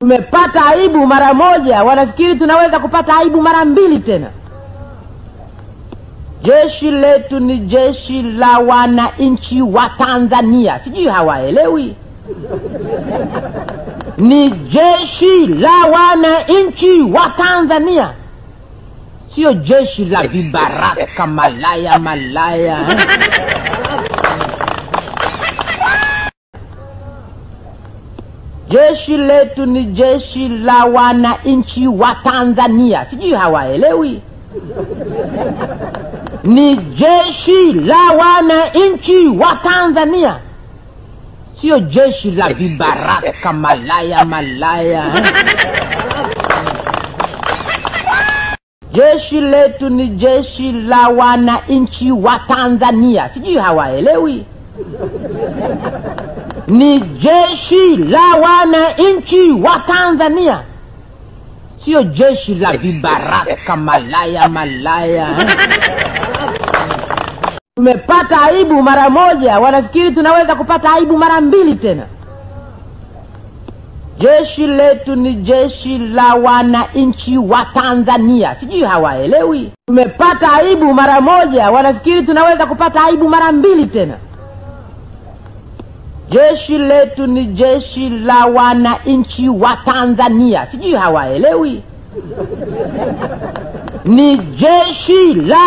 Tumepata aibu mara moja, wanafikiri tunaweza kupata aibu mara mbili tena. Jeshi letu ni jeshi la wananchi wa Tanzania. Sijui hawaelewi. Ni jeshi la wananchi wa Tanzania, sio jeshi la vibaraka malaya. Jeshi letu ni jeshi la wananchi wa Tanzania. Sijui hawaelewi. Ni jeshi la wananchi wa Tanzania, sio jeshi la vibaraka malaya. Jeshi letu ni jeshi la wananchi wa Tanzania. Sijui hawaelewi. Ni jeshi la wananchi wa Tanzania, sio jeshi la vibaraka malaya. Tumepata aibu mara moja, wanafikiri tunaweza kupata aibu mara mbili tena. Jeshi letu ni jeshi la wananchi wa Tanzania. Sijui hawaelewi. Tumepata aibu mara moja, wanafikiri tunaweza kupata aibu mara mbili tena. Jeshi letu ni jeshi la wananchi wa Tanzania. Sijui hawaelewi. Ni jeshi la